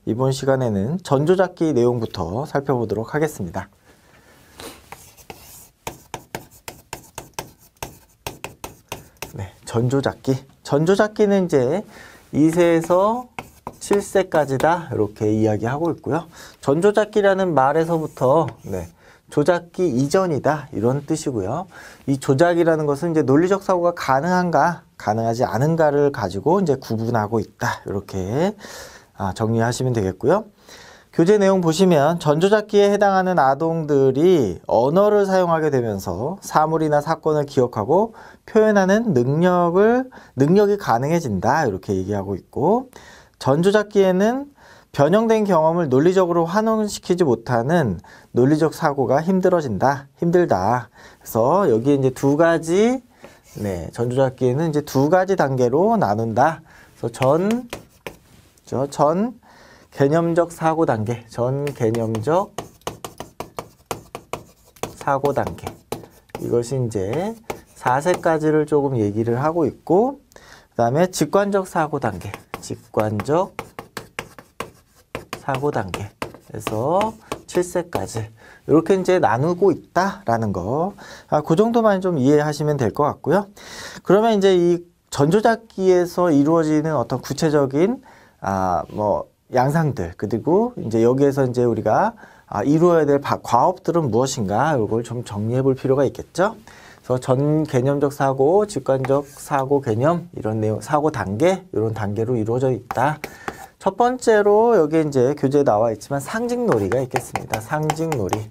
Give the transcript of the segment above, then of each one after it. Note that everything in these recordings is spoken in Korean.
이번 시간에는 전조잡기 내용부터 살펴보도록 하겠습니다. 네, 전조잡기. 전조잡기는 이제 2세에서 7세까지다 이렇게 이야기하고 있고요. 전조잡기라는 말에서부터 조작기 이전이다 이런 뜻이고요. 이 조작이라는 것은 이제 논리적 사고가 가능한가 가능하지 않은가를 가지고 이제 구분하고 있다 이렇게 정리하시면 되겠고요. 교재 내용 보시면 전조잡기에 해당하는 아동들이 언어를 사용하게 되면서 사물이나 사건을 기억하고 표현하는 능력이 가능해진다 이렇게 얘기하고 있고, 전조잡기에는 변형된 경험을 논리적으로 환원시키지 못하는 논리적 사고가 힘들다. 그래서 여기 이제 두 가지, 전조잡기에는 이제 두 가지 단계로 나눈다. 그래서 전 개념적 사고 단계, 이것이 이제 4세까지를 조금 얘기를 하고 있고, 그 다음에 직관적 사고 단계에서 7세까지 이렇게 이제 나누고 있다라는 거, 그 정도만 좀 이해하시면 될 것 같고요. 그러면 이제 이 전조잡기에서 이루어지는 어떤 구체적인 양상들, 그리고 이제 여기에서 이제 우리가 이루어야 될 과업들은 무엇인가 이걸 좀 정리해 볼 필요가 있겠죠. 그래서 전 개념적 사고, 직관적 사고 개념 이런 내용, 사고 단계 이런 단계로 이루어져 있다. 첫 번째로 여기 이제 교재에 나와 있지만 상징놀이가 있겠습니다. 상징놀이.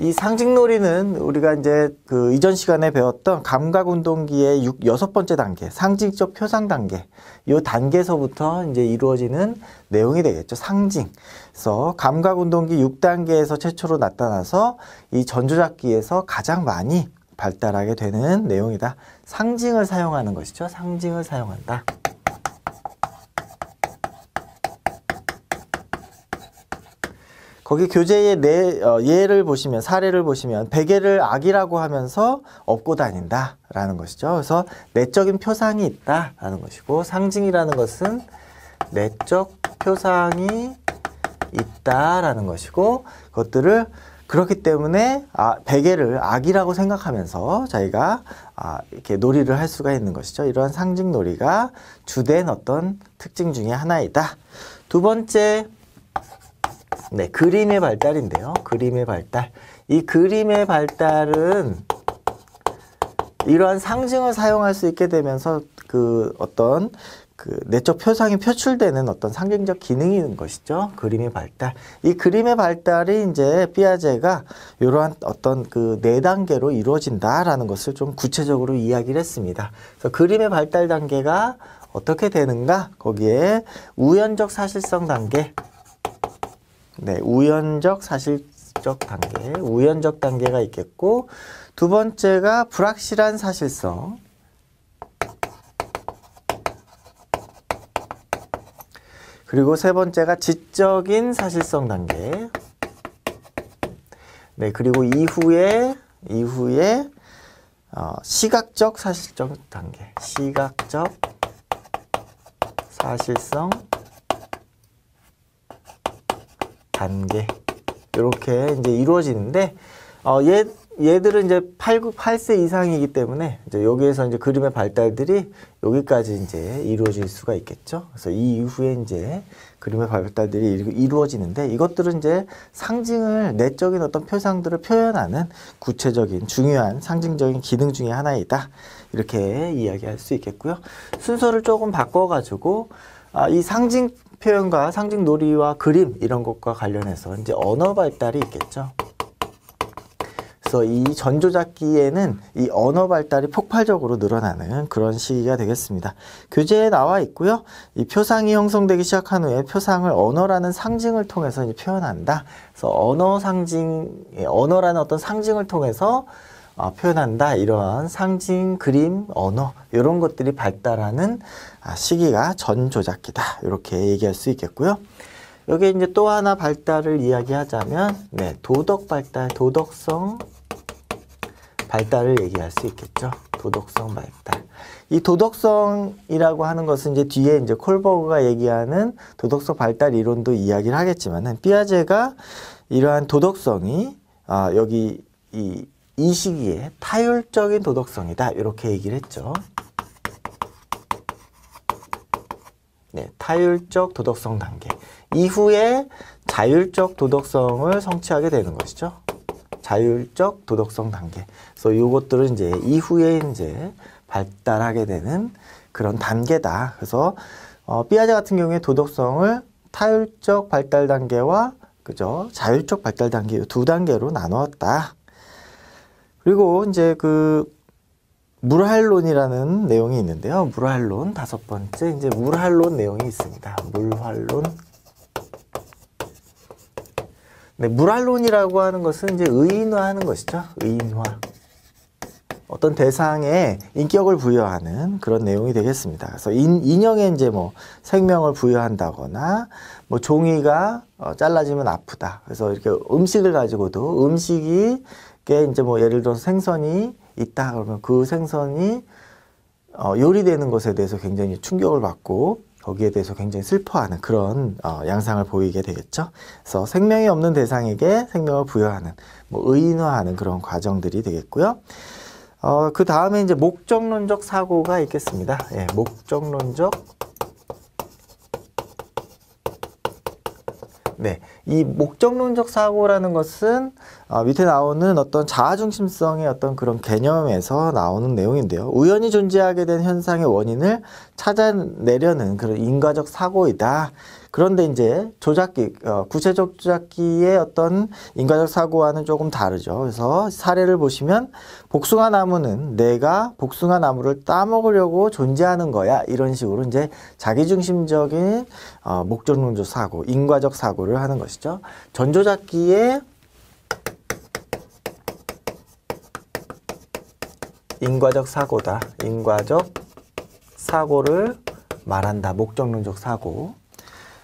이 상징놀이는 우리가 이제 그 이전 시간에 배웠던 감각운동기의 6번째 단계, 상징적 표상 단계. 이 단계에서부터 이제 이루어지는 내용이 되겠죠. 상징. 그래서 감각운동기 6단계에서 최초로 나타나서 이 전조잡기에서 가장 많이 발달하게 되는 내용이다. 상징을 사용하는 것이죠. 상징을 사용한다. 거기 교재의 예를 보시면, 사례를 보시면 베개를 악이라고 하면서 업고 다닌다라는 것이죠. 그래서 내적인 표상이 있다라는 것이고, 상징이라는 것은 내적 표상이 있다라는 것이고, 그것들을 그렇기 때문에 베개를 악이라고 생각하면서 자기가 이렇게 놀이를 할 수가 있는 것이죠. 이러한 상징놀이가 주된 어떤 특징 중에 하나이다. 두 번째, 그림의 발달인데요. 그림의 발달. 이 그림의 발달은 이러한 상징을 사용할 수 있게 되면서 어떤 내적 표상이 표출되는 어떤 상징적 기능이 있는 것이죠. 그림의 발달. 이 그림의 발달이 이제 피아제가 이러한 어떤 그 4단계로 이루어진다라는 것을 좀 구체적으로 이야기를 했습니다. 그래서 그림의 발달 단계가 어떻게 되는가? 거기에 우연적 사실성 단계, 우연적 단계가 있겠고, 두 번째가 불확실한 사실성, 그리고 세 번째가 지적인 사실성 단계, 그리고 이후에 시각적 사실성 단계, 시각적 사실성 단계, 이렇게 이제 이루어지는데, 얘들은 이제 8세 이상이기 때문에 이제 여기에서 이제 그림의 발달들이 여기까지 이제 이루어질 수가 있겠죠. 그래서 이 이후에 이제 그림의 발달들이 이루어지는데, 이것들은 이제 상징을, 내적인 어떤 표상들을 표현하는 구체적인 중요한 상징적인 기능 중에 하나이다. 이렇게 이야기할 수 있겠고요. 순서를 조금 바꿔가지고 이 상징 표현과 상징 놀이와 그림 이런 것과 관련해서 이제 언어 발달이 있겠죠. 그래서 이 전조잡기에는 이 언어 발달이 폭발적으로 늘어나는 그런 시기가 되겠습니다. 교재에 나와 있고요. 이 표상이 형성되기 시작한 후에 표상을 언어라는 상징을 통해서 이제 표현한다. 그래서 언어라는 어떤 상징을 통해서 표현한다. 이러한 상징, 그림, 언어 이런 것들이 발달하는 시기가 전조잡기다. 이렇게 얘기할 수 있겠고요. 여기 이제 또 하나 발달을 이야기하자면 도덕 발달, 도덕성 발달을 얘기할 수 있겠죠. 도덕성 발달. 이 도덕성이라고 하는 것은 이제 뒤에 이제 콜버그가 얘기하는 도덕성 발달 이론도 이야기를 하겠지만은 피아제가 이러한 도덕성이 여기 이 시기에 타율적인 도덕성이다 이렇게 얘기를 했죠. 네, 타율적 도덕성 단계. 이후에 자율적 도덕성을 성취하게 되는 것이죠. 자율적 도덕성 단계. 그래서 이것들은 이제 이후에 이제 발달하게 되는 그런 단계다. 그래서 피아제 같은 경우에 도덕성을 타율적 발달 단계와 그죠? 자율적 발달 단계 두 단계로 나누었다. 그리고 이제 그 물활론이라는 내용이 있는데요. 물활론 다섯 번째 이제 물활론 내용이 있습니다. 물활론. 네, 물활론이라고 하는 것은 이제 의인화하는 것이죠. 의인화. 어떤 대상에 인격을 부여하는 그런 내용이 되겠습니다. 그래서 인형에 이제 뭐 생명을 부여한다거나 뭐 종이가 잘라지면 아프다. 그래서 이렇게 음식을 가지고도 음식이 이제 뭐 예를 들어서 생선이 있다 그러면 그 생선이 요리되는 것에 대해서 굉장히 충격을 받고 거기에 대해서 굉장히 슬퍼하는 그런 양상을 보이게 되겠죠. 그래서 생명이 없는 대상에게 생명을 부여하는 뭐 의인화하는 그런 과정들이 되겠고요. 그 다음에 이제 목적론적 사고가 있겠습니다. 예, 목적론적. 네, 이 목적론적 사고라는 것은 밑에 나오는 어떤 자아중심성의 어떤 그런 개념에서 나오는 내용인데요. 우연히 존재하게 된 현상의 원인을 찾아내려는 그런 인과적 사고이다. 그런데 이제 조작기, 구체적 조작기의 어떤 인과적 사고와는 조금 다르죠. 그래서 사례를 보시면 복숭아 나무는 내가 복숭아 나무를 따먹으려고 존재하는 거야. 이런 식으로 이제 자기중심적인 목적론적 사고, 인과적 사고를 하는 것이죠. 전조작기의 인과적 사고다. 인과적 사고를 말한다. 목적론적 사고.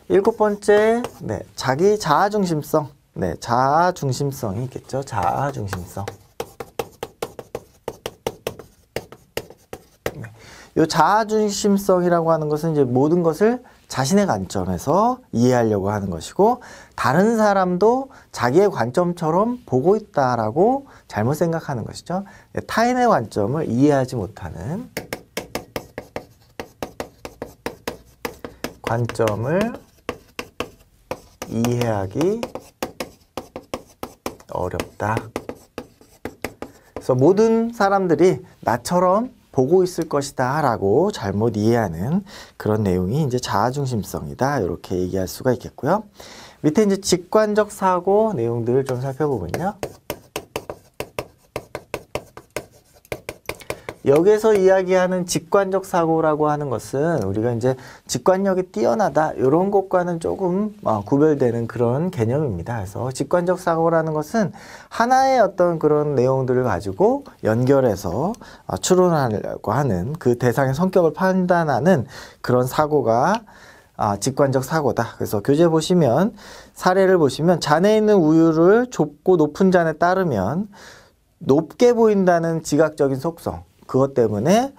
일곱 번째, 네, 자기 자아중심성. 네, 자아중심성이 있겠죠. 자아중심성. 네, 이 자아중심성이라고 하는 것은 이제 모든 것을 자신의 관점에서 이해하려고 하는 것이고, 다른 사람도 자기의 관점처럼 보고 있다라고 잘못 생각하는 것이죠. 네, 타인의 관점을 이해하지 못하는 관점을 이해하기 어렵다. 그래서 모든 사람들이 나처럼 보고 있을 것이다 라고 잘못 이해하는 그런 내용이 이제 자아중심성이다. 이렇게 얘기할 수가 있겠고요. 밑에 이제 직관적 사고 내용들을 좀 살펴보면요. 여기에서 이야기하는 직관적 사고라고 하는 것은 우리가 이제 직관력이 뛰어나다 이런 것과는 조금 구별되는 그런 개념입니다. 그래서 직관적 사고라는 것은 하나의 어떤 그런 내용들을 가지고 연결해서 추론하려고 하는 그 대상의 성격을 판단하는 그런 사고가 직관적 사고다. 그래서 교재 보시면 사례를 보시면 잔에 있는 우유를 좁고 높은 잔에 따르면 높게 보인다는 지각적인 속성, 그것 때문에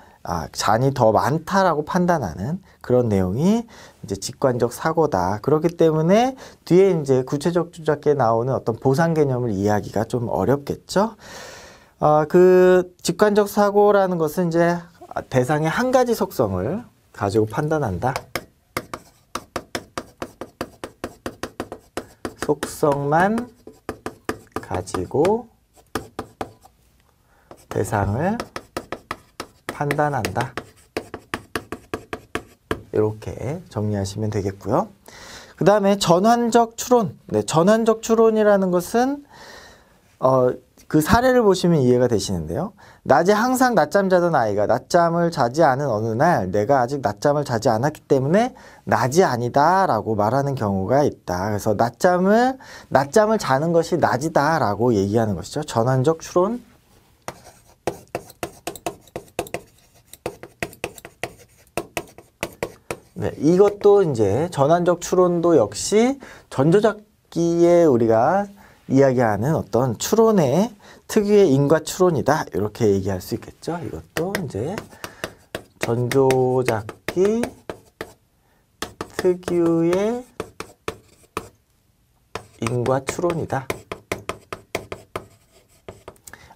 잔이 더 많다라고 판단하는 그런 내용이 이제 직관적 사고다. 그렇기 때문에 뒤에 이제 구체적 조작기에 나오는 어떤 보상 개념을 이해하기가 좀 어렵겠죠. 그 직관적 사고라는 것은 이제 대상의 한 가지 속성을 가지고 판단한다. 속성만 가지고 대상을 판단한다. 이렇게 정리하시면 되겠고요. 그 다음에 전환적 추론. 네, 전환적 추론이라는 것은 그 사례를 보시면 이해가 되시는데요. 낮에 항상 낮잠 자던 아이가 낮잠을 자지 않은 어느 날 내가 아직 낮잠을 자지 않았기 때문에 낮이 아니다 라고 말하는 경우가 있다. 그래서 낮잠을 자는 것이 낮이다 라고 얘기하는 것이죠. 전환적 추론. 네, 이것도 이제 전환적 추론도 역시 전조작기에 우리가 이야기하는 어떤 추론의 특유의 인과 추론이다. 이렇게 얘기할 수 있겠죠. 이것도 이제 전조잡기 특유의 인과 추론이다.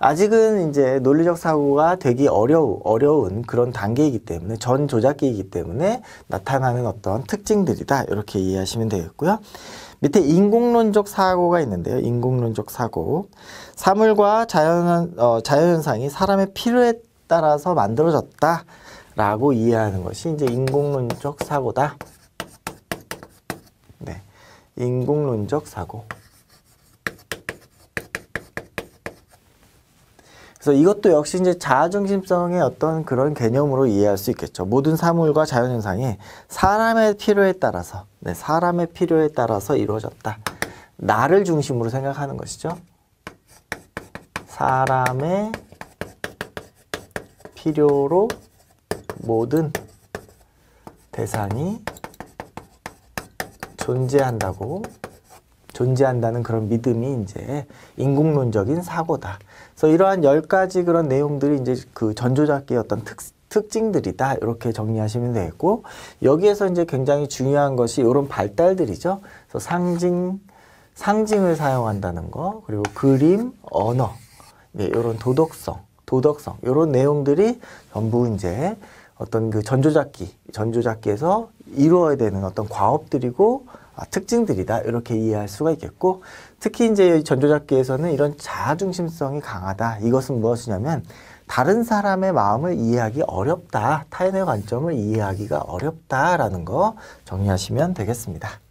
아직은 이제 논리적 사고가 되기 어려운 그런 단계이기 때문에, 전조작기이기 때문에 나타나는 어떤 특징들이다. 이렇게 이해하시면 되겠고요. 밑에 인공론적 사고가 있는데요. 인공론적 사고. 사물과 자연현상이 사람의 필요에 따라서 만들어졌다. 라고 이해하는 것이 이제 인공론적 사고다. 네. 인공론적 사고. 그래서 이것도 역시 이제 자아중심성의 어떤 그런 개념으로 이해할 수 있겠죠. 모든 사물과 자연현상이 사람의 필요에 따라서, 네, 사람의 필요에 따라서 이루어졌다. 나를 중심으로 생각하는 것이죠. 사람의 필요로 모든 대상이 존재한다는 그런 믿음이 이제 인공론적인 사고다. 그래서 이러한 10가지 그런 내용들이 이제 그 전조잡기의 어떤 특징들이다. 이렇게 정리하시면 되겠고, 여기에서 이제 굉장히 중요한 것이 이런 발달들이죠. 그래서 상징을 사용한다는 거, 그리고 그림, 언어, 네, 이런 도덕성, 이런 내용들이 전부 이제 어떤 그 전조잡기에서 이루어야 되는 어떤 과업들이고 특징들이다. 이렇게 이해할 수가 있겠고, 특히 이제 전조잡기에서는 이런 자아중심성이 강하다. 이것은 무엇이냐면 다른 사람의 마음을 이해하기 어렵다. 타인의 관점을 이해하기가 어렵다라는 거 정리하시면 되겠습니다.